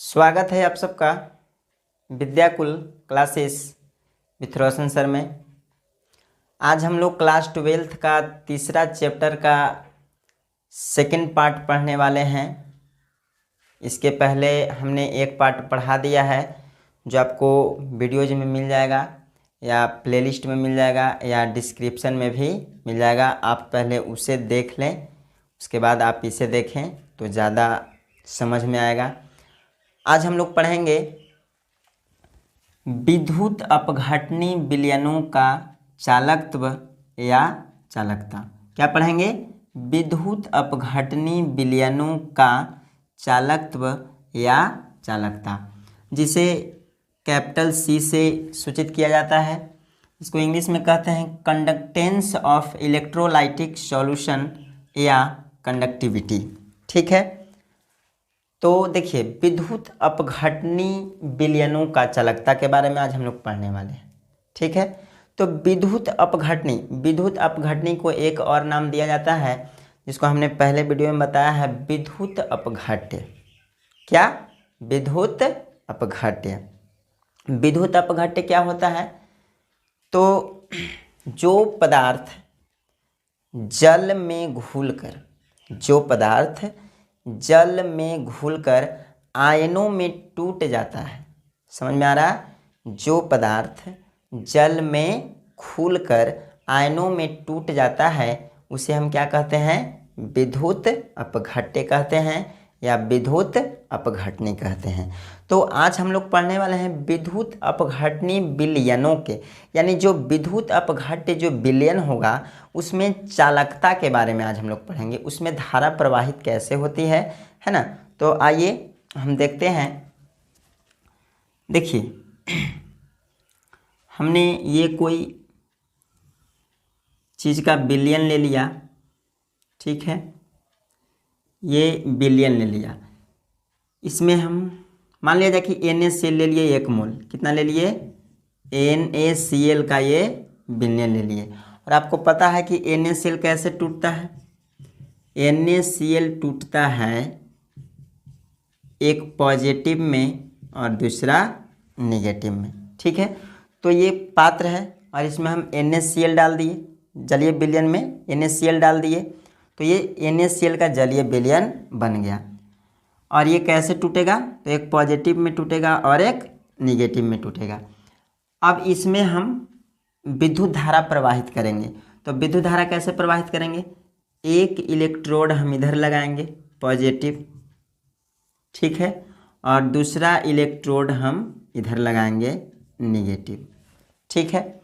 स्वागत है आप सबका Vidyakul classes with Roshan sir में। आज हम लोग क्लास 12th का तीसरा चैप्टर का सेकंड पार्ट पढ़ने वाले हैं। इसके पहले हमने एक पार्ट पढ़ा दिया है जो आपको वीडियोज में मिल जाएगा या प्लेलिस्ट में मिल जाएगा या डिस्क्रिप्शन में भी मिल जाएगा। आप पहले उसे देख लें, उसके बाद आप इसे देखें तो ज़्यादा समझ में आएगा। आज हम लोग पढ़ेंगे विद्युत अपघटनी विलयनों का चालकत्व या चालकता। क्या पढ़ेंगे? विद्युत अपघटनी विलयनों का चालकत्व या चालकता, जिसे कैपिटल सी से सूचित किया जाता है। इसको इंग्लिश में कहते हैं कंडक्टेंस ऑफ इलेक्ट्रोलाइटिक सॉल्यूशन या कंडक्टिविटी। ठीक है, तो देखिए विद्युत अपघटनी विलयनों का चालकता के बारे में आज हम लोग पढ़ने वाले हैं। ठीक है, तो विद्युत अपघटनी को एक और नाम दिया जाता है जिसको हमने पहले वीडियो में बताया है, विद्युत अपघट्य। क्या? विद्युत अपघट्य। विद्युत अपघट्य क्या होता है? तो जो पदार्थ जल में घुलकर आयनों में टूट जाता है। समझ में आ रहा है? जो पदार्थ जल में घुलकर आयनों में टूट जाता है उसे हम क्या कहते हैं? विद्युत अपघट्य कहते हैं या विद्युत अपघटनी कहते हैं। तो आज हम लोग पढ़ने वाले हैं विद्युत अपघटनी विलयनों के, यानी जो विद्युत अपघट्य जो विलयन होगा उसमें चालकता के बारे में आज हम लोग पढ़ेंगे। उसमें धारा प्रवाहित कैसे होती है ना। तो आइए हम देखते हैं। देखिए हमने ये कोई चीज़ का विलयन ले लिया, ठीक है, ये विलयन ले लिया। इसमें हम मान लिया जाए कि NaCl ले लिए 1 मोल। कितना ले लिए? NaCl का ये विलयन ले लिए। और आपको पता है कि NaCl कैसे टूटता है? NaCl टूटता है एक पॉजिटिव में और दूसरा नेगेटिव में। ठीक है, तो ये पात्र है और इसमें हम NaCl डाल दिए, जलीय विलयन में NaCl डाल दिए, तो ये NaCl का जलीय विलयन बन गया। और ये कैसे टूटेगा? तो एक पॉजिटिव में टूटेगा और एक निगेटिव में टूटेगा। अब इसमें हम विद्युत धारा प्रवाहित करेंगे। तो विद्युत धारा कैसे प्रवाहित करेंगे? एक इलेक्ट्रोड हम इधर लगाएंगे पॉजिटिव, ठीक है, और दूसरा इलेक्ट्रोड हम इधर लगाएंगे निगेटिव। ठीक है,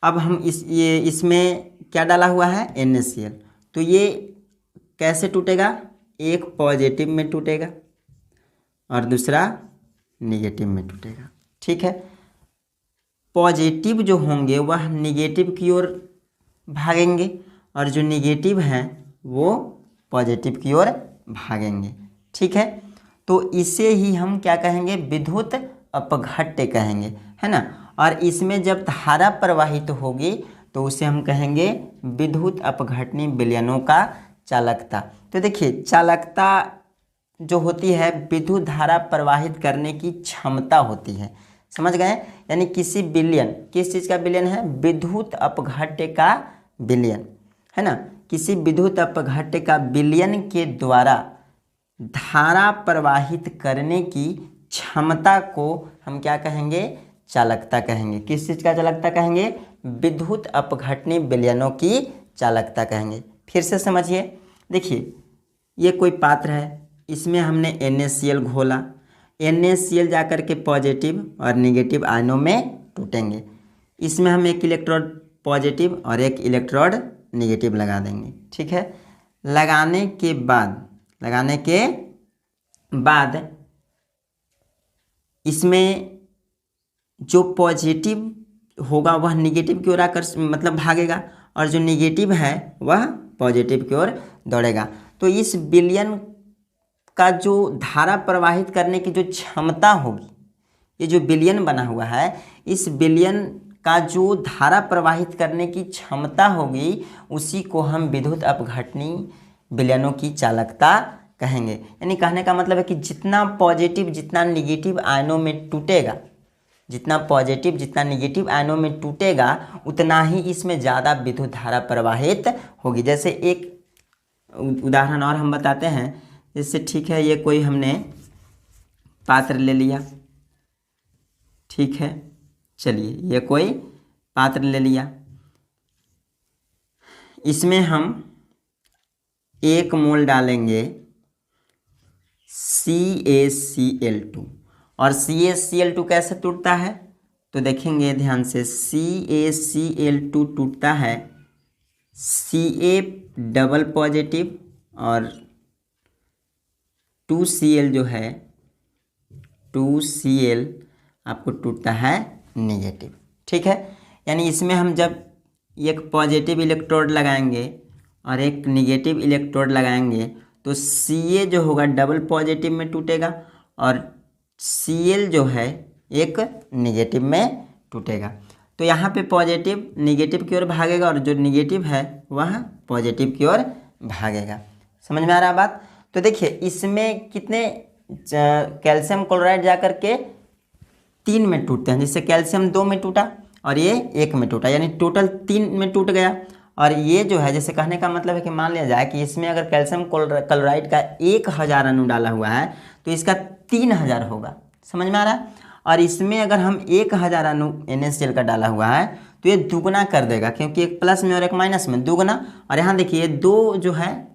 अब हम इसमें क्या डाला हुआ है? NaCl। तो ये कैसे टूटेगा? एक पॉजिटिव में टूटेगा और दूसरा निगेटिव में टूटेगा। ठीक है, पॉजिटिव जो होंगे वह निगेटिव की ओर भागेंगे और जो निगेटिव हैं वो पॉजिटिव की ओर भागेंगे। ठीक है, तो इसे ही हम क्या कहेंगे? विद्युत अपघट्य कहेंगे, है ना। और इसमें जब धारा प्रवाहित होगी तो उसे हम कहेंगे विद्युत अपघटनी विलयनों का चालकता। तो देखिए चालकता जो होती है विद्युत धारा प्रवाहित करने की क्षमता होती है। समझ गए? यानी किसी विलयन, किस चीज़ का विलयन है? विद्युत अपघट्य का विलयन, है ना। किसी विद्युत अपघट्य का विलयन के द्वारा धारा प्रवाहित करने की क्षमता को हम क्या कहेंगे? चालकता कहेंगे। किस चीज़ का चालकता कहेंगे? विद्युत अपघटनी विलयनों की चालकता कहेंगे। फिर से समझिए, देखिए ये कोई पात्र है, इसमें हमने NaCl घोला, NaCl जाकर के पॉजिटिव और निगेटिव आयनों में टूटेंगे। इसमें हम एक इलेक्ट्रोड पॉजिटिव और एक इलेक्ट्रोड निगेटिव लगा देंगे। ठीक है, लगाने के बाद इसमें जो पॉजिटिव होगा वह निगेटिव की ओर आकर मतलब भागेगा और जो निगेटिव है वह पॉजिटिव की ओर दौड़ेगा। तो इस विलयन का जो धारा प्रवाहित करने की जो क्षमता होगी, ये जो विलयन बना हुआ है, इस विलयन का जो धारा प्रवाहित करने की क्षमता होगी उसी को हम विद्युत अपघटनी विलयनों की चालकता कहेंगे। यानी कहने का मतलब है कि जितना पॉजिटिव जितना निगेटिव आयनों में टूटेगा, जितना पॉजिटिव जितना निगेटिव आयनों में टूटेगा उतना ही इसमें ज़्यादा विद्युत धारा प्रवाहित होगी। जैसे एक उदाहरण और हम बताते हैं, जैसे ठीक है ये कोई हमने पात्र ले लिया, ठीक है, चलिए ये कोई पात्र ले लिया, इसमें हम 1 मोल डालेंगे CaCl2 और CaCl2 कैसे टूटता है तो देखेंगे ध्यान से, CaCl2 टूटता है Ca डबल पॉजिटिव और 2Cl जो है 2Cl आपको टूटता है नेगेटिव, ठीक है। यानी इसमें हम जब एक पॉजिटिव इलेक्ट्रोड लगाएंगे और एक निगेटिव इलेक्ट्रोड लगाएंगे तो Ca जो होगा डबल पॉजिटिव में टूटेगा और Cl जो है एक निगेटिव में टूटेगा। तो यहाँ पे पॉजिटिव निगेटिव की ओर भागेगा और जो निगेटिव है वह पॉजिटिव की ओर भागेगा। समझ में आ रहा बात? तो देखिए इसमें कितने कैल्शियम क्लोराइड जाकर के 3 में टूटते हैं, जैसे कैल्शियम 2 में टूटा और ये 1 में टूटा, यानी टोटल 3 में टूट गया। और ये जो है जैसे कहने का मतलब है कि मान लिया जाए कि इसमें अगर कैल्शियम क्लोराइड का 1000 अणु डाला हुआ है तो इसका 3000 होगा। समझ में आ रहा है? और इसमें अगर हम 1000 अणु NaCl का डाला हुआ है तो ये दुगना कर देगा, क्योंकि एक प्लस में और एक माइनस में दुगना। और यहाँ देखिए 2 जो है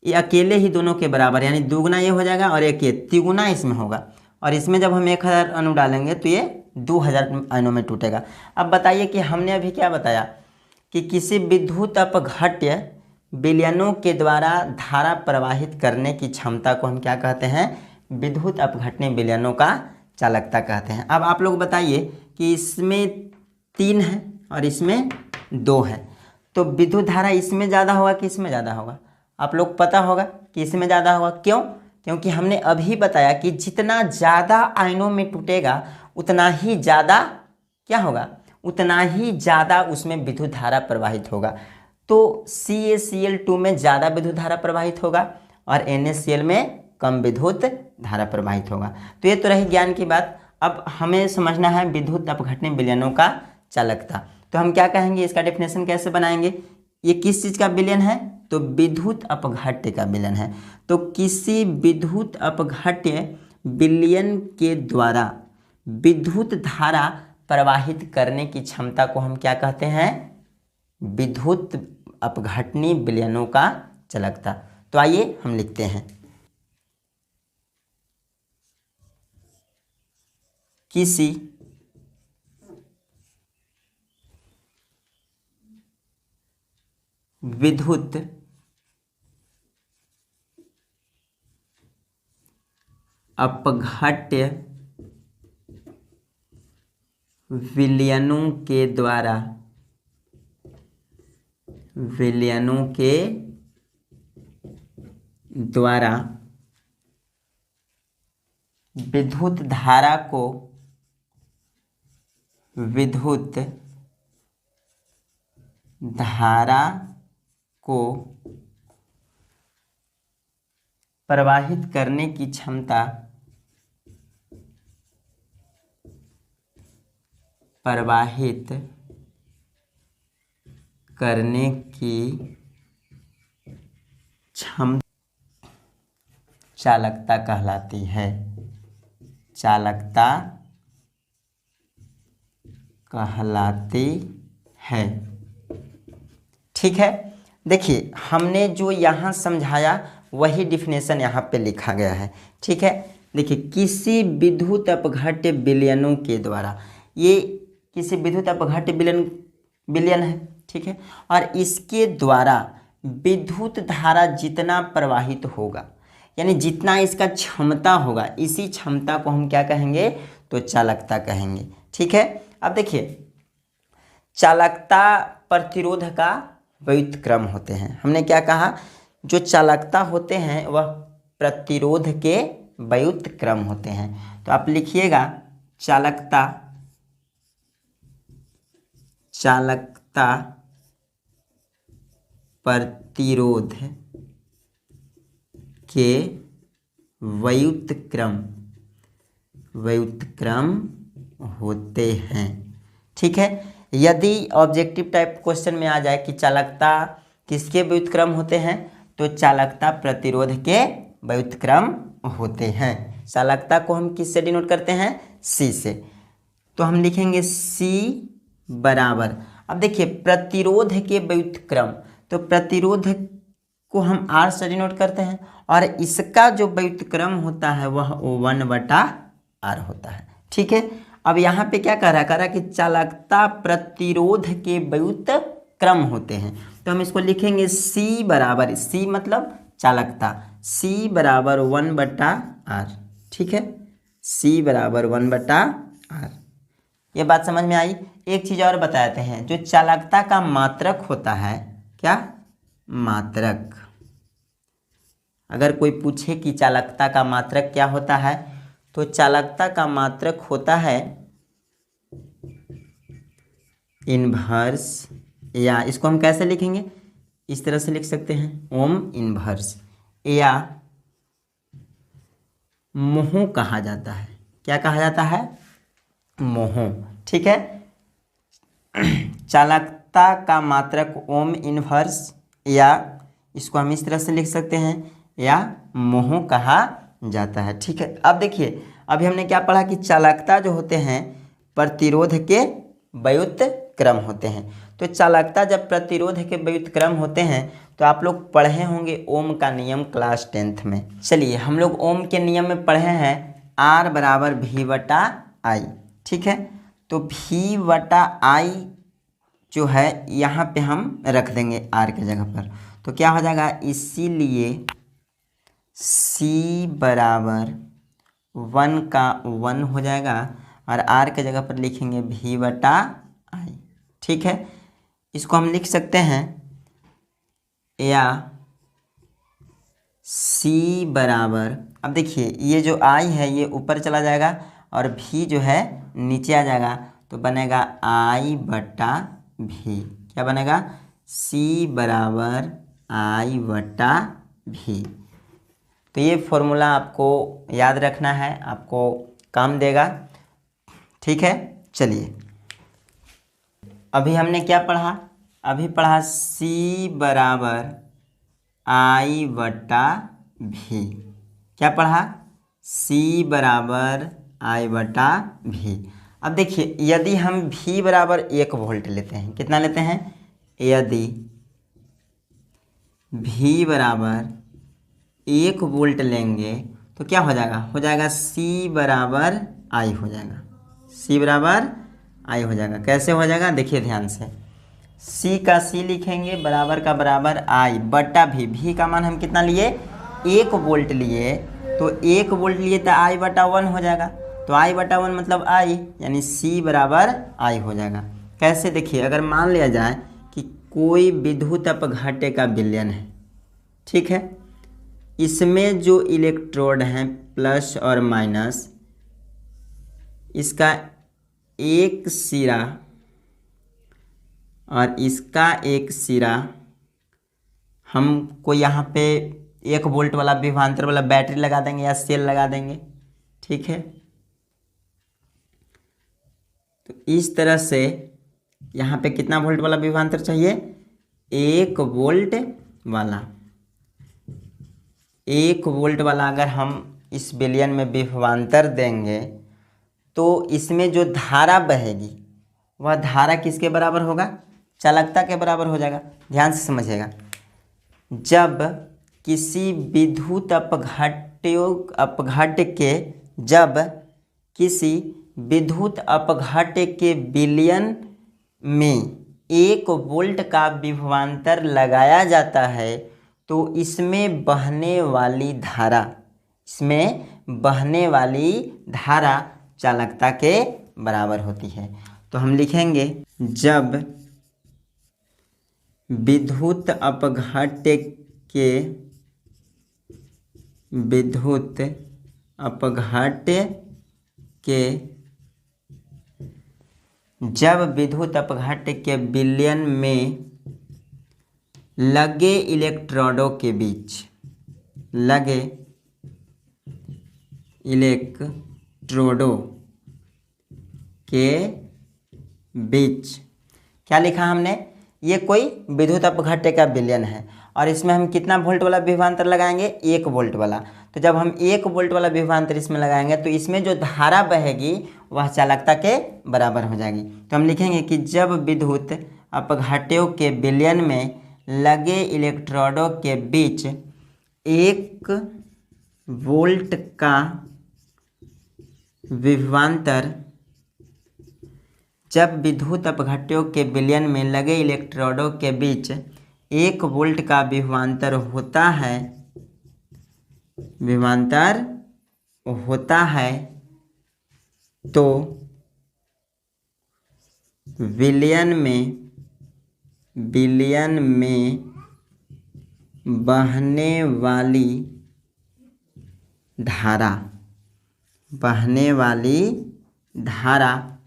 ये अकेले ही दोनों के बराबर, यानी दुगना ये हो जाएगा और एक ये तिगुना इसमें होगा। और इसमें जब हम 1000 अणु डालेंगे तो ये 2000 अणु में टूटेगा। अब बताइए कि हमने अभी क्या बताया कि किसी विद्युत अपघट्य विलयनों के द्वारा धारा प्रवाहित करने की क्षमता को हम क्या कहते हैं? विद्युत अपघटनीय विलयनों का चालकता कहते हैं। अब आप लोग बताइए कि इसमें 3 है और इसमें 2 है, तो विद्युत धारा इसमें ज़्यादा होगा कि इसमें ज़्यादा होगा? आप लोग पता होगा कि इसमें ज़्यादा होगा। क्यों? क्योंकि हमने अभी बताया कि जितना ज़्यादा आयनों में टूटेगा उतना ही ज़्यादा क्या होगा, उतना ही ज़्यादा उसमें विद्युत धारा प्रवाहित होगा। तो CaCl2 में ज़्यादा विद्युत धारा प्रवाहित होगा और NaCl में कम विद्युत धारा प्रवाहित होगा। तो ये तो रही ज्ञान की बात। अब हमें समझना है विद्युत अपघटनीय विलयनों का चालकता। तो हम क्या कहेंगे, इसका डेफिनेशन कैसे बनाएंगे? ये किस चीज़ का विलयन है? तो विद्युत अपघट्य का विलयन है। तो किसी विद्युत अपघट्य विलयन के द्वारा विद्युत धारा प्रवाहित करने की क्षमता को हम क्या कहते हैं? विद्युत अपघटनीय विलयनों का चालकता। तो आइए हम लिखते हैं, किसी विद्युत अपघट्य विलयनों के द्वारा विद्युत धारा को प्रवाहित करने की क्षमता चालकता कहलाती है। ठीक है। देखिए हमने जो यहाँ समझाया वही डिफिनेशन यहाँ पे लिखा गया है। ठीक है, देखिए किसी विद्युत अपघट्य विलयनों के द्वारा, ये किसी विद्युत अपघट्य विलयन है। ठीक है, और इसके द्वारा विद्युत धारा जितना प्रवाहित होगा, यानी जितना इसका क्षमता होगा, इसी क्षमता को हम क्या कहेंगे? तो चालकता कहेंगे। ठीक है, अब देखिए चालकता प्रतिरोध का व्युत्क्रम होते हैं। हमने क्या कहा? जो चालकता होते हैं वह प्रतिरोध के व्युत्क्रम होते हैं। तो आप लिखिएगा चालकता प्रतिरोध के व्युत्क्रम होते हैं। ठीक है, यदि ऑब्जेक्टिव टाइप क्वेश्चन में आ जाए कि चालकता किसके व्युत्क्रम होते हैं, तो चालकता प्रतिरोध के व्युत्क्रम होते हैं। चालकता को हम किससे डिनोट करते हैं, सी से। तो हम लिखेंगे सी बराबर, अब देखिए प्रतिरोध के व्युत्क्रम, तो प्रतिरोध को हम आर से डिनोट करते हैं और इसका जो व्युत्क्रम होता है वह 1/r होता है। ठीक है, अब यहाँ पे क्या कह रहा है कि चालकता प्रतिरोध के व्युत्क्रम होते हैं, तो हम इसको लिखेंगे C बराबर, C मतलब चालकता, C बराबर 1/r। ठीक है, C बराबर 1/r। ये बात समझ में आई। एक चीज़ और बताते हैं, जो चालकता का मात्रक होता है, क्या मात्रक, अगर कोई पूछे कि चालकता का मात्रक क्या होता है, तो चालकता का मात्रक होता है इन्वर्स, या इसको हम कैसे लिखेंगे, इस तरह से लिख सकते हैं ओम इन्वर्स, या मोह कहा जाता है। क्या कहा जाता है, मोह। ठीक है, चालकता का मात्रक ओम इन्वर्स, या इसको हम इस तरह से लिख सकते हैं, या मोह कहा जाता है। ठीक है, अब देखिए अभी हमने क्या पढ़ा कि चालकता जो होते हैं प्रतिरोध के व्युत्क्रम होते हैं। तो चालकता जब प्रतिरोध के व्युत्क्रम होते हैं तो आप लोग पढ़े होंगे ओम का नियम क्लास 10th में। चलिए हम लोग ओम के नियम में पढ़े हैं R बराबर V/I। ठीक है, तो V/I जो है यहाँ पे हम रख देंगे R के जगह पर, तो क्या हो जाएगा, इसीलिए C बराबर 1 का 1 हो जाएगा और R के जगह पर लिखेंगे V/I। ठीक है, इसको हम लिख सकते हैं, या C बराबर, अब देखिए ये जो I है ये ऊपर चला जाएगा और V जो है नीचे आ जाएगा, तो बनेगा I/V। क्या बनेगा, C बराबर I/V। तो ये फॉर्मूला आपको याद रखना है, आपको काम देगा। ठीक है, चलिए अभी हमने क्या पढ़ा, अभी पढ़ा C बराबर I/V। क्या पढ़ा, C बराबर I/V। अब देखिए यदि हम V बराबर 1 वोल्ट लेते हैं, कितना लेते हैं, यदि V बराबर 1 वोल्ट लेंगे तो क्या हो जाएगा, C बराबर I हो जाएगा, C बराबर I हो जाएगा। कैसे हो जाएगा, देखिए ध्यान से, C का C लिखेंगे, बराबर का बराबर I/V। V का मान हम कितना लिए, 1 वोल्ट लिए, तो 1 वोल्ट लिए तो I/1 हो जाएगा, तो I/1 मतलब I, यानी C बराबर I हो जाएगा। कैसे, देखिए अगर मान लिया जाए कि कोई विद्युत अपघट्य का विलयन है, ठीक है, इसमें जो इलेक्ट्रोड हैं प्लस और माइनस, इसका एक सिरा और इसका एक सिरा हमको यहाँ पे 1 वोल्ट वाला विभवांतर वाला बैटरी लगा देंगे या सेल लगा देंगे। ठीक है, तो इस तरह से यहाँ पे कितना वोल्ट वाला विभवांतर चाहिए, 1 वोल्ट वाला, 1 वोल्ट वाला अगर हम इस विलयन में विभवांतर देंगे तो इसमें जो धारा बहेगी वह धारा किसके बराबर होगा, चालकता के बराबर हो जाएगा। ध्यान से समझिएगा, जब किसी विद्युत अपघट्य के विलयन में 1 वोल्ट का विभवांतर लगाया जाता है तो इसमें बहने वाली धारा चालकता के बराबर होती है। तो हम लिखेंगे, जब विद्युत अपघट्य के विलयन में लगे इलेक्ट्रोडों के बीच लगे इलेक्ट्रोडों के बीच, क्या लिखा हमने, ये कोई विद्युत अपघट्य का विलयन है और इसमें हम कितना वोल्ट वाला विभवांतर लगाएंगे, 1 वोल्ट वाला। तो जब हम 1 वोल्ट वाला विभवांतर इसमें लगाएंगे तो इसमें जो धारा बहेगी वह चालकता के बराबर हो जाएगी। तो हम लिखेंगे कि जब विद्युत अपघट्यों के विलयन में लगे इलेक्ट्रोडों के बीच 1 वोल्ट का विभवांतर, जब विद्युत अपघट्यों के विलयन में लगे इलेक्ट्रोडों के बीच 1 वोल्ट का विभवांतर होता है तो विलयन में बहने वाली धारा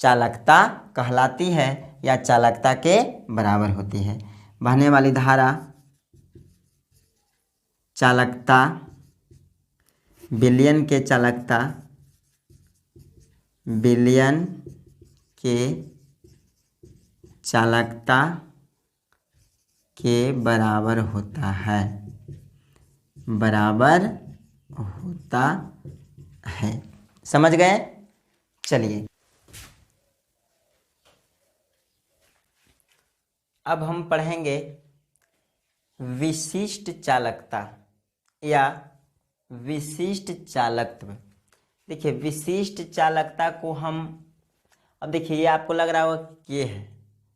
चालकता कहलाती है या चालकता के बराबर होती है। बहने वाली धारा चालकता, विलयन के चालकता के बराबर होता है। समझ गए? चलिए अब हम पढ़ेंगे विशिष्ट चालकता या विशिष्ट चालकत्व। देखिए विशिष्ट चालकता को हम, अब देखिए ये आपको लग रहा होगा के है,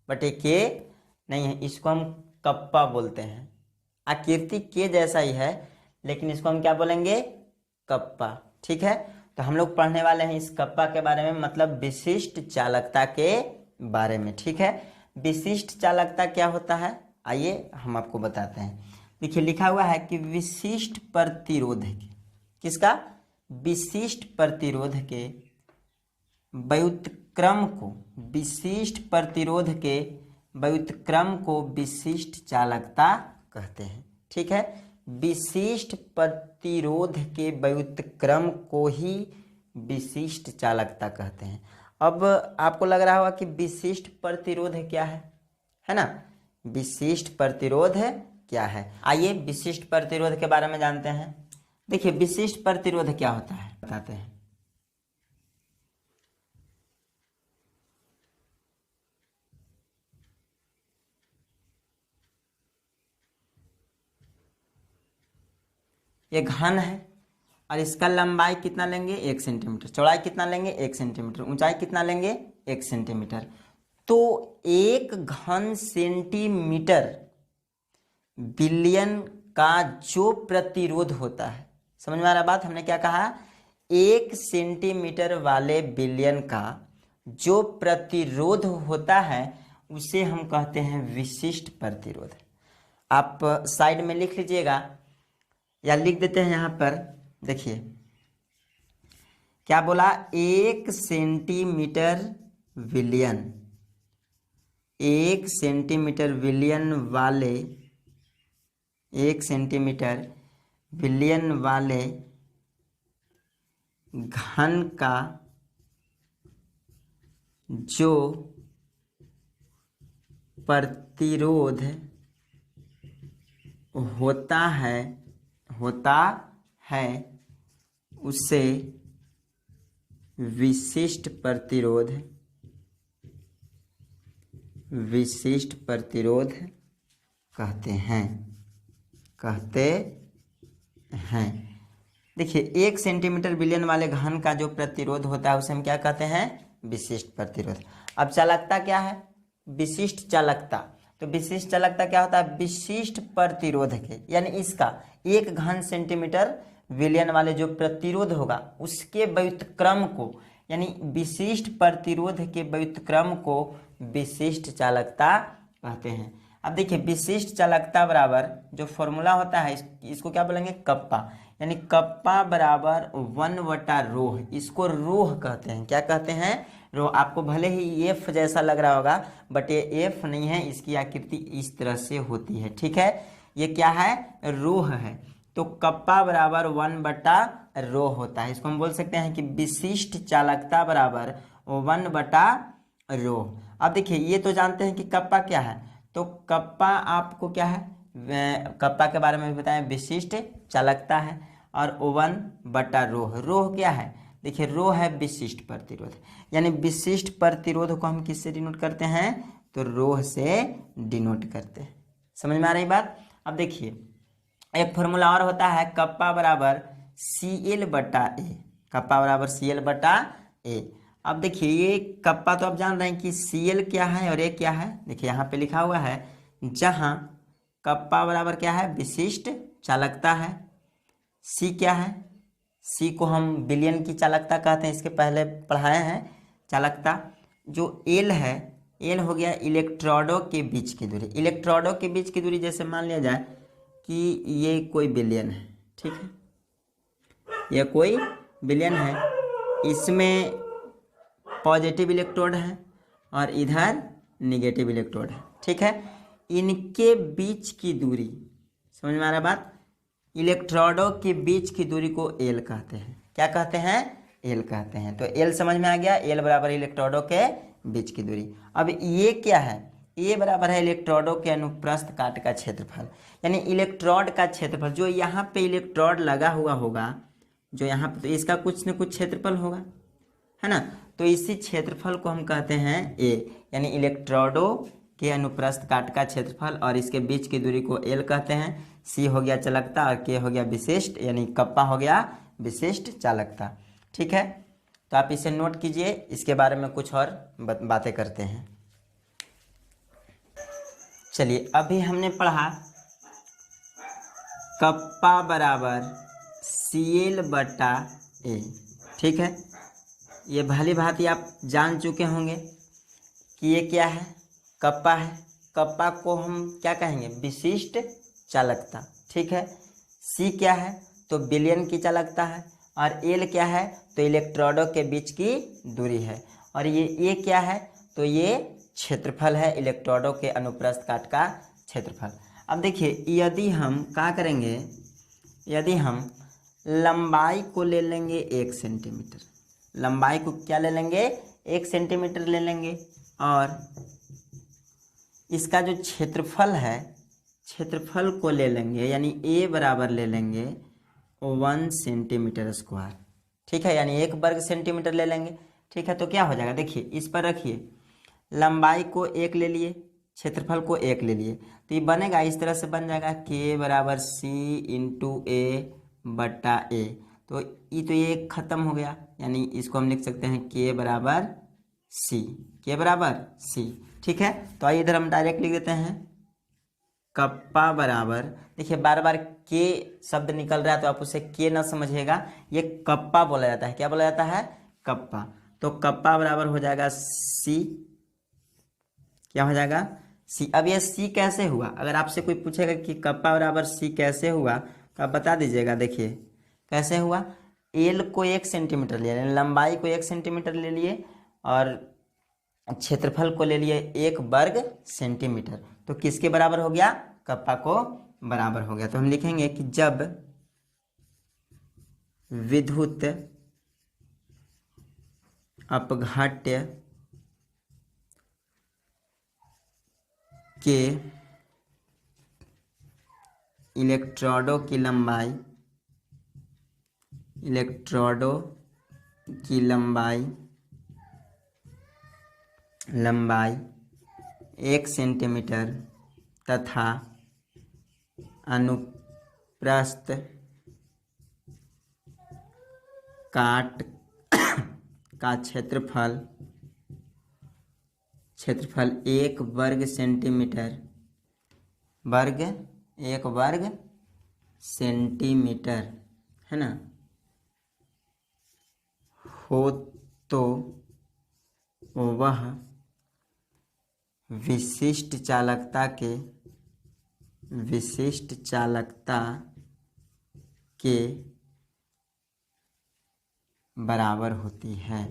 बट ये के नहीं है, इसको हम कप्पा बोलते हैं। आकृति के जैसा ही है लेकिन इसको हम क्या बोलेंगे, कप्पा। ठीक है, तो हम लोग पढ़ने वाले हैं इस कप्पा के बारे में, मतलब विशिष्ट चालकता के बारे में। ठीक है, विशिष्ट चालकता क्या होता है, आइए हम आपको बताते हैं। देखिए लिखा हुआ है कि विशिष्ट प्रतिरोध के, किसका, विशिष्ट प्रतिरोध के व्युत्क्रम को, विशिष्ट प्रतिरोध के व्युत्क्रम को विशिष्ट चालकता कहते हैं। ठीक है, विशिष्ट प्रतिरोध के व्युत्क्रम को ही विशिष्ट चालकता कहते हैं। अब आपको लग रहा होगा कि विशिष्ट प्रतिरोध क्या है ना, विशिष्ट प्रतिरोध क्या है। आइए विशिष्ट प्रतिरोध के बारे में जानते हैं। देखिए विशिष्ट प्रतिरोध क्या होता है बताते हैं। ये घन है और इसका लंबाई कितना लेंगे, 1 सेंटीमीटर, चौड़ाई कितना लेंगे, 1 सेंटीमीटर, ऊंचाई कितना लेंगे, 1 सेंटीमीटर। तो 1 घन सेंटीमीटर विलयन का जो प्रतिरोध होता है, समझ में आ रहा बात, हमने क्या कहा, 1 सेंटीमीटर वाले विलयन का जो प्रतिरोध होता है उसे हम कहते हैं विशिष्ट प्रतिरोध। आप साइड में लिख लीजिएगा या लिख देते हैं यहाँ पर। देखिए क्या बोला, 1 सेंटीमीटर विलयन, 1 सेंटीमीटर विलयन वाले, 1 सेंटीमीटर विलयन वाले घन का जो प्रतिरोध होता है उसे विशिष्ट प्रतिरोध कहते हैं। देखिए 1 सेंटीमीटर विलयन वाले घन का जो प्रतिरोध होता है उसे हम क्या कहते हैं, विशिष्ट प्रतिरोध। अब चालकता क्या है, विशिष्ट चालकता। तो विशिष्ट चालकता क्या होता है, विशिष्ट प्रतिरोध के, यानी इसका 1 घन सेंटीमीटर विलयन वाले जो प्रतिरोध होगा उसके व्युत्क्रम को, यानी विशिष्ट प्रतिरोध के व्युत्क्रम को विशिष्ट चालकता कहते हैं। अब देखिए विशिष्ट चालकता बराबर जो फॉर्मूला होता है इसको क्या बोलेंगे, कप्पा, यानी कप्पा बराबर 1/ρ, इसको रोह कहते हैं। क्या कहते हैं, रो। आपको भले ही एफ जैसा लग रहा होगा बट ये एफ नहीं है, इसकी आकृति इस तरह से होती है। ठीक है, ये क्या है, रोह है। तो कप्पा बराबर 1/ρ होता है। इसको हम बोल सकते हैं कि विशिष्ट चालकता बराबर 1/ρ। अब देखिए ये तो जानते हैं कि कप्पा क्या है, तो कप्पा आपको क्या है, कप्पा के बारे में भी बताएं, विशिष्ट चालकता है। और 1/ρ, रो क्या है, देखिए रो है विशिष्ट प्रतिरोध, यानी विशिष्ट प्रतिरोध को हम किससे डिनोट करते हैं, तो रो से डिनोट करते हैं। समझ में आ रही बात। अब देखिए एक फॉर्मूला और होता है, कप्पा बराबर CL/A, कप्पा बराबर CL/A। अब देखिए ये कप्पा तो आप जान रहे हैं कि CL क्या है और A क्या है। देखिए यहाँ पे लिखा हुआ है, जहाँ कप्पा बराबर क्या है, विशिष्ट चालकता है, C क्या है, C को हम विलयन की चालकता कहते हैं, इसके पहले पढ़ाए हैं चालकता। जो L है, L हो गया इलेक्ट्रोडों के बीच की दूरी। इलेक्ट्रोडों के बीच की दूरी जैसे मान लिया जाए कि ये कोई विलयन है, ठीक है, ये कोई विलयन है, इसमें पॉजिटिव इलेक्ट्रोड है और इधर निगेटिव इलेक्ट्रोड है, ठीक है। इनके बीच की दूरी, समझ में आ रहा है बात, इलेक्ट्रोडों के बीच की दूरी को एल कहते हैं। क्या कहते हैं, एल कहते हैं। तो एल समझ में आ गया, एल बराबर इलेक्ट्रोडों के बीच की दूरी। अब ये क्या है, ए बराबर है इलेक्ट्रोडों के अनुप्रस्थ काट का क्षेत्रफल, यानी इलेक्ट्रोड का क्षेत्रफल। जो यहाँ पे इलेक्ट्रोड लगा हुआ होगा, जो यहाँ पे, तो इसका कुछ न कुछ क्षेत्रफल होगा, है ना। तो इसी क्षेत्रफल को हम कहते हैं ए, यानी इलेक्ट्रोडों के अनुप्रस्थ काट का क्षेत्रफल, और इसके बीच की दूरी को एल कहते हैं। सी हो गया चालकता और के हो गया विशिष्ट, यानी कप्पा हो गया विशिष्ट चालकता, ठीक है। तो आप इसे नोट कीजिए, इसके बारे में कुछ और बातें करते हैं। चलिए अभी हमने पढ़ा कप्पा बराबर CL/A, ठीक है। ये भली भांति आप जान चुके होंगे कि ये क्या है, कप्पा है। कप्पा को हम क्या कहेंगे, विशिष्ट चालकता, ठीक है। C क्या है, तो विलयन की चालकता है, और L क्या है, तो इलेक्ट्रोडों के बीच की दूरी है, और ये A क्या है, तो ये क्षेत्रफल है, इलेक्ट्रोडों के अनुप्रस्थ काट का क्षेत्रफल। अब देखिए यदि हम क्या करेंगे, यदि हम लंबाई को ले लेंगे 1 सेंटीमीटर, लंबाई को क्या ले लेंगे, 1 सेंटीमीटर ले लेंगे, और इसका जो क्षेत्रफल है, क्षेत्रफल को ले लेंगे, यानी A बराबर ले लेंगे 1 सेंटीमीटर स्क्वायर, ठीक है, यानी 1 वर्ग सेंटीमीटर ले लेंगे, ठीक है। तो क्या हो जाएगा, देखिए इस पर रखिए, लंबाई को 1 ले लिए, क्षेत्रफल को 1 ले लिए, तो ये बनेगा इस तरह से, बन जाएगा K बराबर C/A/A। तो ये खत्म हो गया, यानी इसको हम लिख सकते हैं K बराबर C, K बराबर C, ठीक है। तो आइए इधर हम डायरेक्ट लिख देते हैं, कप्पा बराबर, देखिए बार बार के शब्द निकल रहा है तो आप उसे के ना समझिएगा, ये कप्पा बोला जाता है। क्या बोला जाता है, कप्पा। तो कप्पा बराबर हो जाएगा C, क्या हो जाएगा, C। अब ये C कैसे हुआ, अगर आपसे कोई पूछेगा कि कप्पा बराबर C कैसे हुआ, तो आप बता दीजिएगा। देखिए कैसे हुआ, एल को 1 सेंटीमीटर ले लिए, लंबाई को 1 सेंटीमीटर ले लिए, और क्षेत्रफल को ले लिए 1 वर्ग सेंटीमीटर, तो किसके बराबर हो गया, कप्पा को बराबर हो गया। तो हम लिखेंगे कि जब विद्युत अपघट्य के इलेक्ट्रोडों की लंबाई, इलेक्ट्रोडों की लंबाई 1 सेंटीमीटर तथा अनुप्रस्थ काट का क्षेत्रफल 1 वर्ग सेंटीमीटर, 1 वर्ग सेंटीमीटर, है ना, हो तो वह विशिष्ट चालकता के बराबर होती है,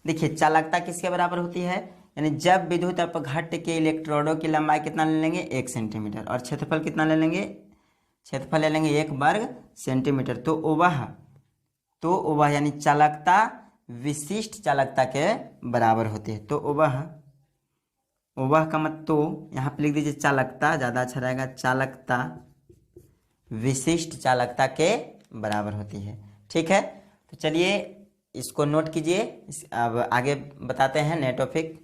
देखिए चालकता किसके बराबर होती है, यानी जब विद्युत अपघट्य के इलेक्ट्रोडों की लंबाई कितना ले लेंगे 1 सेंटीमीटर और क्षेत्रफल कितना ले लेंगे, क्षेत्रफल ले लेंगे 1 वर्ग सेंटीमीटर। तो वह यानी चालकता विशिष्ट चालकता के बराबर होती है। तो वह का मत तो यहाँ पे लिख दीजिए चालकता, ज़्यादा अच्छा रहेगा, चालकता विशिष्ट चालकता के बराबर होती है। ठीक है, तो चलिए इसको नोट कीजिए। अब आगे बताते हैं नए टॉपिक।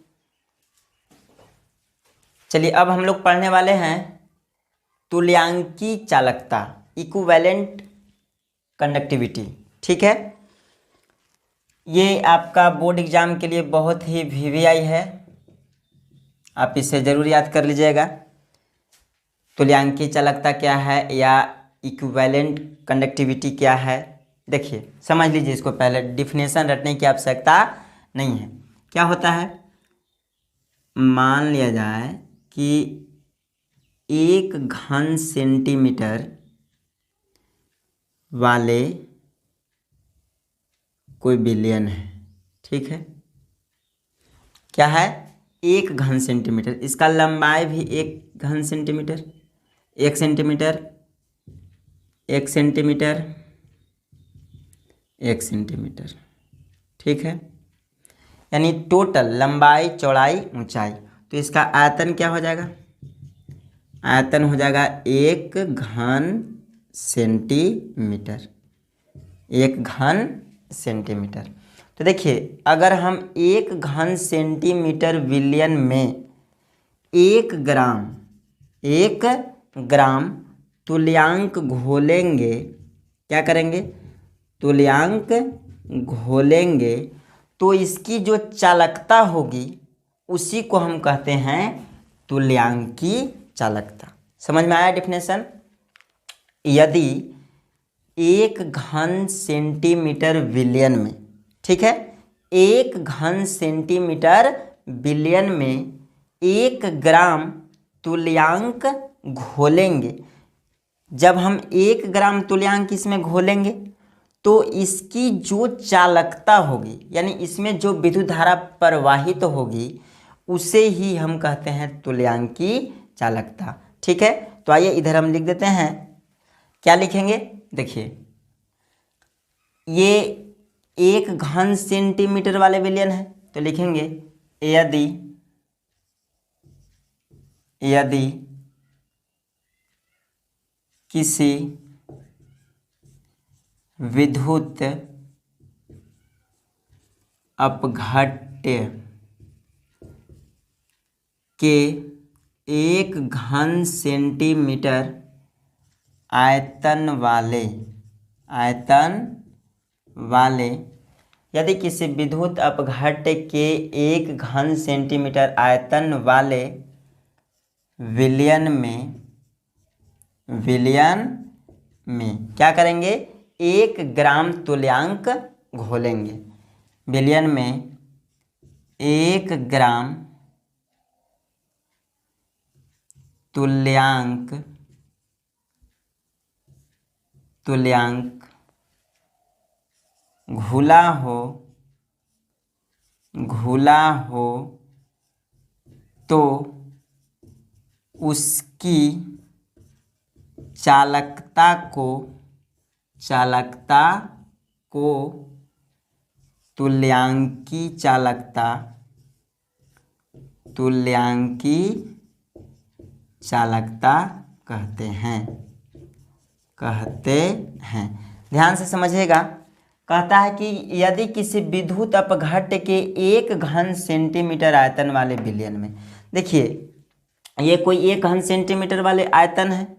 चलिए अब हम लोग पढ़ने वाले हैं तुल्यांकी चालकता, इक्विवेलेंट कंडक्टिविटी। ठीक है, ये आपका बोर्ड एग्जाम के लिए बहुत ही वीवीआई है, आप इसे ज़रूर याद कर लीजिएगा। तुल्यांकी चालकता क्या है या इक्विवेलेंट कंडक्टिविटी क्या है, देखिए समझ लीजिए इसको। पहले डिफिनेशन रटने की आवश्यकता नहीं है। क्या होता है, मान लिया जाए कि 1 घन सेंटीमीटर वाले कोई विलयन है। ठीक है, क्या है, 1 घन सेंटीमीटर, इसका लंबाई भी 1 घन सेंटीमीटर, 1 सेंटीमीटर, 1 सेंटीमीटर, 1 सेंटीमीटर। ठीक है, यानी टोटल लंबाई चौड़ाई ऊंचाई। तो इसका आयतन क्या हो जाएगा, आयतन हो जाएगा 1 घन सेंटीमीटर, 1 घन सेंटीमीटर। तो देखिए अगर हम 1 घन सेंटीमीटर विलयन में 1 ग्राम तुल्यांक घोलेंगे, क्या करेंगे, तुल्यांक घोलेंगे, तो इसकी जो चालकता होगी उसी को हम कहते हैं तुल्यांकी चालकता। समझ में आया डिफिनेशन। यदि 1 घन सेंटीमीटर विलयन में, ठीक है, 1 घन सेंटीमीटर विलयन में 1 ग्राम तुल्यांक घोलेंगे, जब हम 1 ग्राम तुल्यांक इसमें घोलेंगे तो इसकी जो चालकता होगी, यानी इसमें जो विद्युत धारा प्रवाहित तो होगी, उसे ही हम कहते हैं तुल्यांकी चालकता। ठीक है, तो आइए इधर हम लिख देते हैं, क्या लिखेंगे, देखिए ये 1 घन सेंटीमीटर वाले विलयन है, तो लिखेंगे यदि किसी विद्युत अपघट्य के 1 घन सेंटीमीटर आयतन वाले यदि किसी विद्युत अपघट्य के 1 घन सेंटीमीटर आयतन वाले विलयन में क्या करेंगे, 1 ग्राम तुल्यांक घोलेंगे। विलयन में 1 ग्राम तुल्यांक घुला हो तो उसकी चालकता को तुल्यांकी चालकता कहते हैं। ध्यान से समझिएगा। कहता है कि यदि किसी विद्युत अपघट्य के 1 घन सेंटीमीटर आयतन वाले विलयन में, देखिए ये कोई 1 घन सेंटीमीटर वाले आयतन है,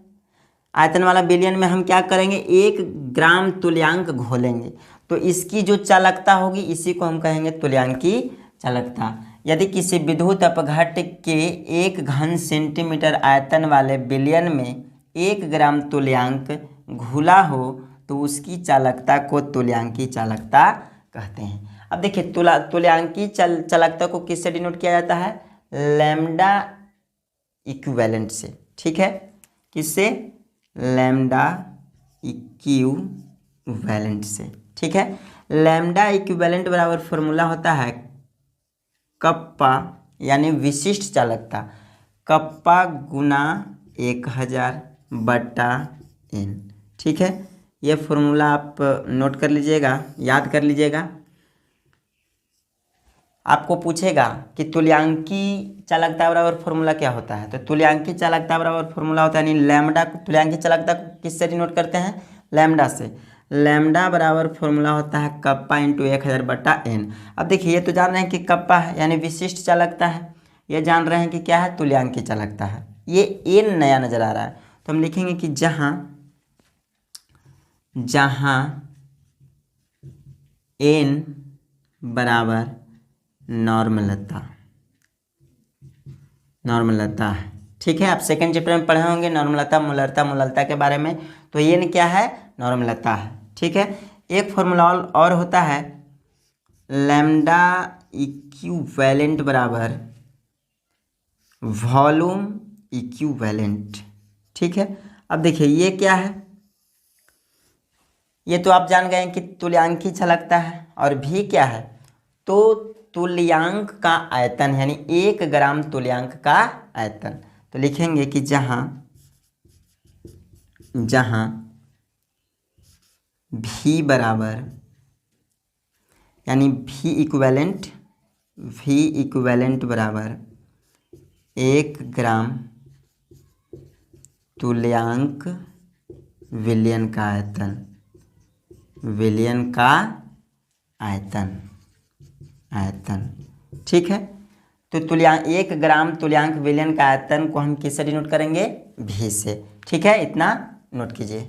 आयतन वाला विलयन में हम क्या करेंगे, 1 ग्राम तुल्यांक घोलेंगे, तो इसकी जो चालकता होगी इसी को हम कहेंगे तुल्यांकी चालकता। यदि किसी विद्युत अपघट्य के 1 घन सेंटीमीटर आयतन वाले विलयन में 1 ग्राम तुल्यांक घुला हो तो उसकी चालकता को तुल्यांकी चालकता कहते हैं। अब देखिए तुल्यांकी चालकता को किससे डिनोट किया जाता है, लैम्डा इक्विवेलेंट से। ठीक है, किससे, लैम्डा इक्विवेलेंट से। ठीक है, लैम्डा इक्विवेलेंट बराबर फॉर्मूला होता है कप्पा यानी विशिष्ट चालकता, कप्पा गुना 1000 बटा n। ठीक है, ये फॉर्मूला आप नोट कर लीजिएगा, याद कर लीजिएगा। आपको पूछेगा कि तुल्यांकी चालकता बराबर फॉर्मूला क्या होता है, तो तुल्यांकी चालकता बराबर फॉर्मूला होता है यानी लैम्डा। तुल्यांकी चालकता को किससे डिनोट करते हैं? लैम्डा से। लैम्डा बराबर फॉर्मूला होता है कप्पा इंटू 1000 बटा n। अब देखिए, ये तो जान रहे हैं कि कप्पा है यानी विशिष्ट चालकता है, ये जान रहे हैं कि क्या है? तुल्यांकी चालकता है। ये n नया नजर आ रहा है, तो हम लिखेंगे कि जहाँ n बराबर नॉर्मलता है। ठीक है, आप सेकंड चैप्टर में पढ़े होंगे नॉर्मलता, मोलरता के बारे में। तो ये क्या है? नॉर्मलता है। ठीक है, एक फॉर्मूला और होता है लैम्डा इक्विवेलेंट बराबर वॉल्यूम इक्विवेलेंट। ठीक है, अब देखिए ये क्या है? ये तो आप जान गए कि तुल्यांकी चालकता है, और भी क्या है? तो तुल्यांक का आयतन, यानी 1 ग्राम तुल्यांक का आयतन। तो लिखेंगे कि जहाँ V बराबर, यानी V इक्विवेलेंट बराबर 1 ग्राम तुल्यांक विलयन का आयतन। ठीक है, तो 1 ग्राम तुल्यांक विलयन का आयतन को हम किससे डिनोट करेंगे? V से। ठीक है, इतना नोट कीजिए।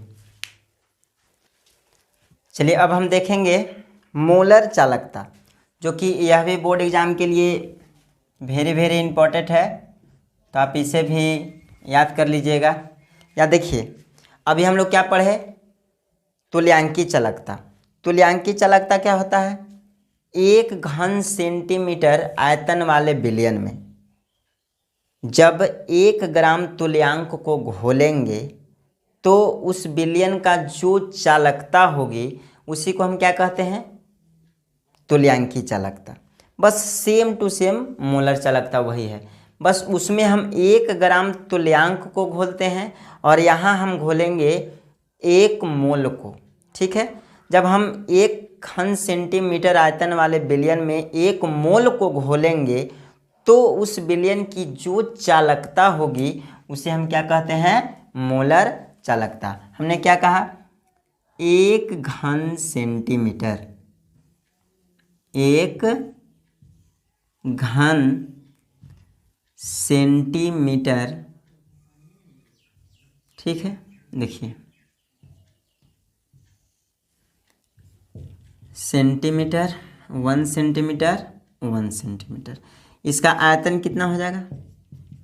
चलिए अब हम देखेंगे मोलर चालकता, जो कि यह भी बोर्ड एग्जाम के लिए वेरी इम्पोर्टेंट है, तो आप इसे भी याद कर लीजिएगा। या देखिए, अभी हम लोग क्या पढ़े? तुल्यांकी चालकता। तुल्यांकी चालकता क्या होता है? 1 घन सेंटीमीटर आयतन वाले विलयन में जब 1 ग्राम तुल्यांक को घोलेंगे तो उस विलयन का जो चालकता होगी उसी को हम क्या कहते हैं? तुल्यांकी चालकता। बस सेम टू सेम मोलर चालकता वही है, बस उसमें हम 1 ग्राम तुल्यांक को घोलते हैं और यहाँ हम घोलेंगे 1 मोल को। ठीक है, जब हम 1 घन सेंटीमीटर आयतन वाले विलयन में 1 मोल को घोलेंगे तो उस विलयन की जो चालकता होगी उसे हम क्या कहते हैं? मोलर चालकता। हमने क्या कहा? 1 घन सेंटीमीटर, 1 घन सेंटीमीटर। ठीक है, देखिए सेंटीमीटर, 1 सेंटीमीटर, इसका आयतन कितना हो जाएगा?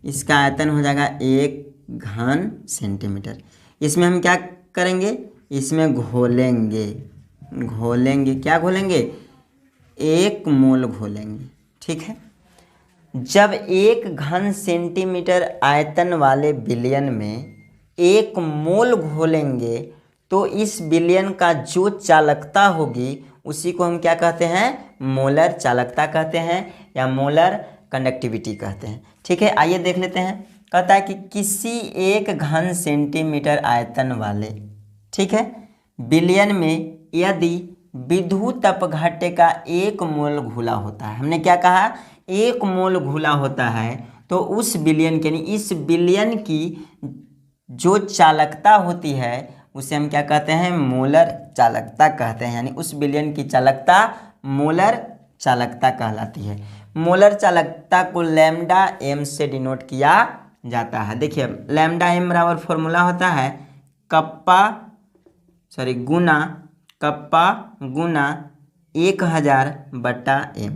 इसका आयतन हो जाएगा 1 घन सेंटीमीटर। इसमें हम क्या करेंगे? इसमें घोलेंगे, क्या घोलेंगे? 1 मोल घोलेंगे। ठीक है, जब 1 घन सेंटीमीटर आयतन वाले विलयन में 1 मोल घोलेंगे तो इस विलयन का जो चालकता होगी उसी को हम क्या कहते हैं? मोलर चालकता कहते हैं या मोलर कंडक्टिविटी कहते हैं। ठीक है, आइए देख लेते हैं। कहता है कि किसी 1 घन सेंटीमीटर आयतन वाले, ठीक है, विलयन में यदि विद्युत अपघट्य का 1 मोल घुला होता है। हमने क्या कहा? 1 मोल घुला होता है, तो उस विलयन के, यानी इस विलयन की जो चालकता होती है उसे हम क्या कहते हैं? मोलर चालकता कहते हैं, यानी उस विलयन की चालकता मोलर चालकता कहलाती है। मोलर चालकता को लैम्डा m से डिनोट किया जाता है। देखिए लैम्डा m बराबर फॉर्मूला होता है कप्पा गुना 1000 बटा m।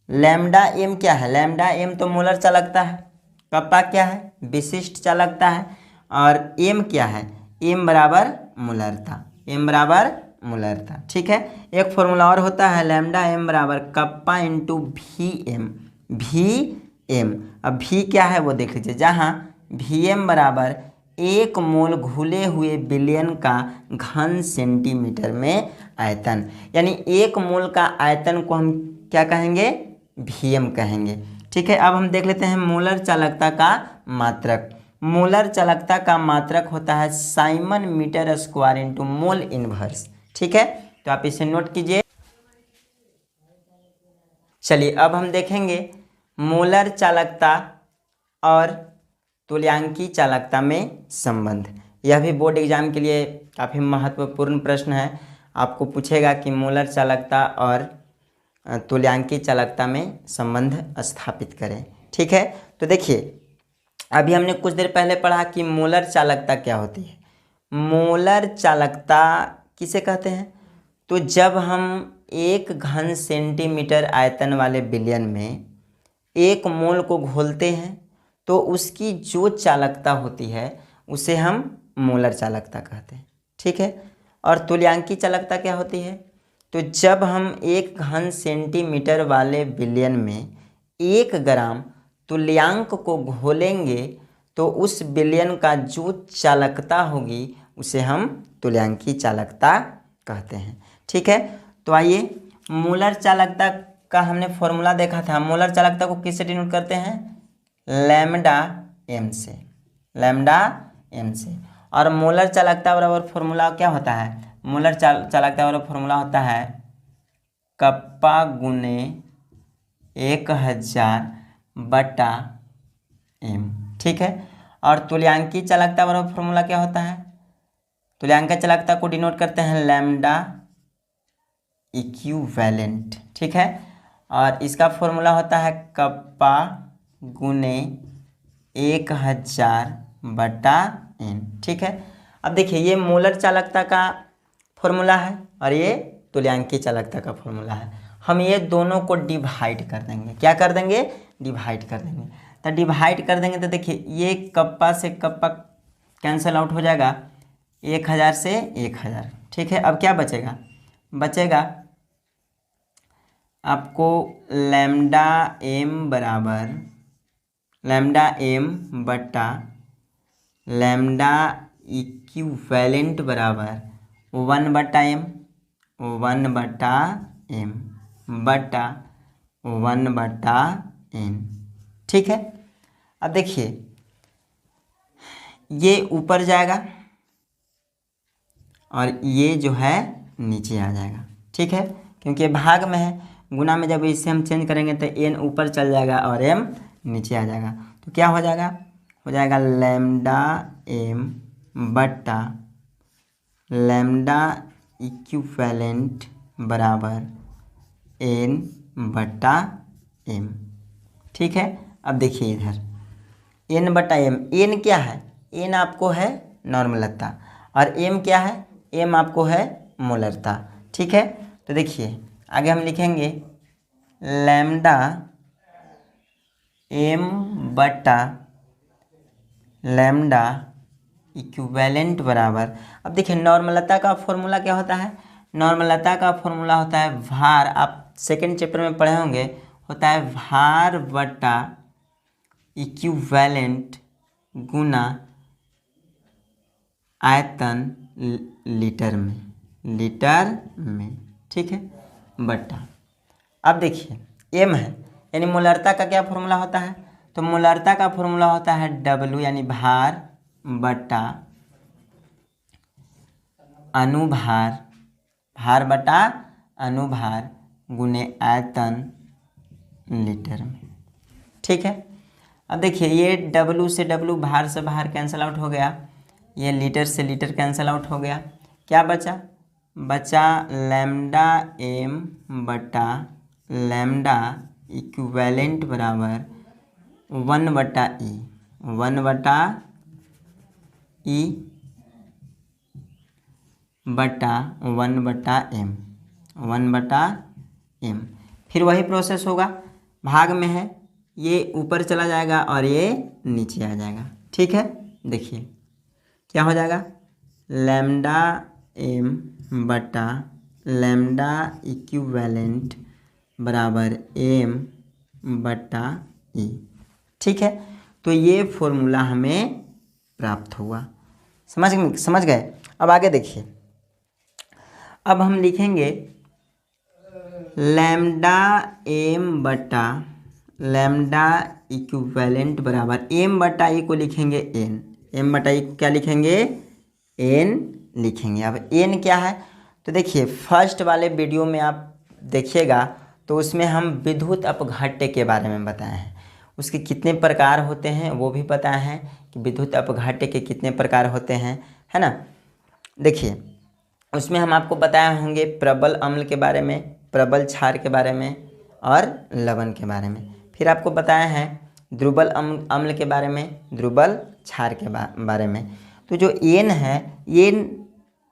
लैम्डा m क्या है? लैम्डा m तो मोलर चालकता है, कप्पा क्या है? विशिष्ट चालकता है, और m क्या है? m बराबर मोलरता। ठीक है, एक फॉर्मूला और होता है लैम्डा m बराबर कप्पा इंटू Vm। अब V क्या है वो देख लीजिए, जहाँ Vm बराबर 1 मोल घुले हुए विलयन का घन सेंटीमीटर में आयतन, यानी 1 मोल का आयतन को हम क्या कहेंगे? Vm कहेंगे। ठीक ठीक है। अब हम देख लेते हैं मोलर चालकता का मात्रक। मोलर चालकता का मात्रक होता है siemens metre square into mole inverse. ठीक है, तो आप इसे नोट कीजिए। चलिए अब हम देखेंगे मोलर चालकता और तुल्यांकी चालकता में संबंध। यह भी बोर्ड एग्जाम के लिए काफ़ी महत्वपूर्ण प्रश्न है। आपको पूछेगा कि मोलर चालकता और तुल्यांकी चालकता में संबंध स्थापित करें। ठीक है, तो देखिए अभी हमने कुछ देर पहले पढ़ा कि मोलर चालकता क्या होती है। मोलर चालकता किसे कहते हैं? तो जब हम 1 घन सेंटीमीटर आयतन वाले विलयन में 1 मोल को घोलते हैं तो उसकी जो चालकता होती है उसे हम मोलर चालकता कहते हैं। ठीक है, और तुल्यांकी चालकता क्या होती है? तो जब हम 1 घन सेंटीमीटर वाले विलयन में 1 ग्राम तुल्यांक को घोलेंगे तो उस विलयन का जो चालकता होगी उसे हम तुल्यांकी चालकता कहते हैं। ठीक है, तो आइए मोलर चालकता का हमने फॉर्मूला देखा था। मोलर चालकता को किससे डिनोट करते हैं? लैम्डा एम से, लैम्डा एम से। और मोलर चालकता बराबर फॉर्मूला क्या होता है? मोलर चालकता बराबर फॉर्मूला होता है कप्पा गुने 1000 बटा एम। ठीक है, और तुल्यांकी चालकता बराबर फॉर्मूला क्या होता है? तुल्यांकी चालकता को डिनोट करते हैं लैम्डा इक्विवेलेंट। ठीक है, और इसका फॉर्मूला होता है कप्पा गुने 1000 बटा एन। ठीक है, अब देखिए ये मोलर चालकता का फॉर्मूला है और ये तुल्यांकी चालकता का फॉर्मूला है। हम ये दोनों को डिवाइड कर देंगे। क्या कर देंगे? डिवाइड कर देंगे। तो डिवाइड कर देंगे तो देखिए ये कप्पा से कप्पा कैंसिल आउट हो जाएगा, 1000 से 1000। ठीक है, अब क्या बचेगा? बचेगा आपको लैम्डा एम बराबर लैम्डा एम बटा लैम्डा इक्विवेलेंट बराबर 1 बटा एम, 1 बटा एम बटा 1 बटा एन। ठीक है, अब देखिए ये ऊपर जाएगा और ये जो है नीचे आ जाएगा। ठीक है, क्योंकि ये भाग में है, गुना में जब इसे हम चेंज करेंगे तो एन ऊपर चल जाएगा और एम नीचे आ जाएगा। तो क्या हो जाएगा? हो जाएगा लैम्डा एम बटा लैम्डा इक्विवेलेंट बराबर एन बटा एम। ठीक है, अब देखिए इधर एन बटा एम। एन क्या है? एन आपको है नॉर्मलता और एम क्या है? एम आपको है मोलरता। ठीक है, तो देखिए आगे हम लिखेंगे लैम्डा एम बटा लैम्डा इक्विवेलेंट बराबर, अब देखिए नॉर्मलता का फॉर्मूला क्या होता है? नॉर्मलता का फॉर्मूला होता है भार, आप सेकंड चैप्टर में पढ़े होंगे, होता है भार बटा इक्विवेलेंट गुना आयतन लीटर में। ठीक है, बटा, अब देखिए एम है यानी मोलरता का क्या फॉर्मूला होता है? तो मोलरता का फॉर्मूला होता है डब्ल्यू यानी भार बटा अनुभार, भार बटा अनुभार गुने आयतन लीटर में। ठीक है, अब देखिए ये डब्ल्यू से डब्ल्यू, भार से भार कैंसिल आउट हो गया, ये लीटर से लीटर कैंसिल आउट हो गया। क्या बचा? बचा लैम्डा एम बटा लैम्डा इक्विवेलेंट बराबर 1 बटा ई, 1 बटा ई बटा 1 बटा एम, 1 बटा एम। फिर वही प्रोसेस होगा, भाग में है, ये ऊपर चला जाएगा और ये नीचे आ जाएगा। ठीक है, देखिए क्या हो जाएगा? लैम्डा एम बटा लैम्डा इक्विवेलेंट बराबर एम बटा ई। ठीक है, तो ये फॉर्मूला हमें प्राप्त हुआ। समझ गए? अब आगे देखिए, अब हम लिखेंगे लैम्डा एम बटा लैम्डा इक्विवेलेंट बराबर एम बटा ई को लिखेंगे एन, एम बटा ई को क्या लिखेंगे, एन लिखेंगे। अब एन क्या है, तो देखिए फर्स्ट वाले वीडियो में आप देखिएगा तो उसमें हम विद्युत अपघट्य के बारे में बताए हैं, उसके कितने प्रकार होते हैं वो भी बताए हैं कि विद्युत अपघट्य के कितने प्रकार होते हैं, है ना। देखिए उसमें हम आपको बताए होंगे प्रबल अम्ल के बारे में, प्रबल क्षार के बारे में और लवण के बारे में। फिर आपको बताया है द्रुबल अम्ल के बारे में, द्रुबल क्षार के बारे में। तो जो एन है, एन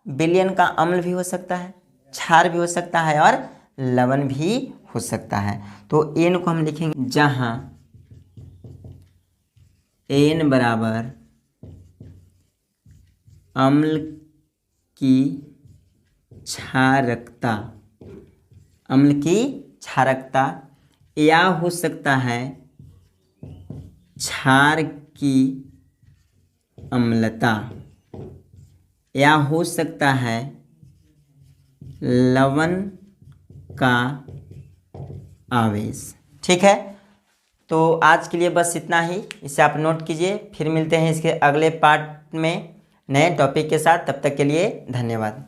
विलयन का अम्ल भी हो सकता है, क्षार भी हो सकता है और लवण भी हो सकता है। तो एन को हम लिखेंगे जहाँ एन बराबर अम्ल की क्षारकता, अम्ल की क्षारकता, या हो सकता है क्षार की अम्लता, या हो सकता है लवण का आवेश। ठीक है, तो आज के लिए बस इतना ही, इसे आप नोट कीजिए। फिर मिलते हैं इसके अगले पार्ट में नए टॉपिक के साथ, तब तक के लिए धन्यवाद।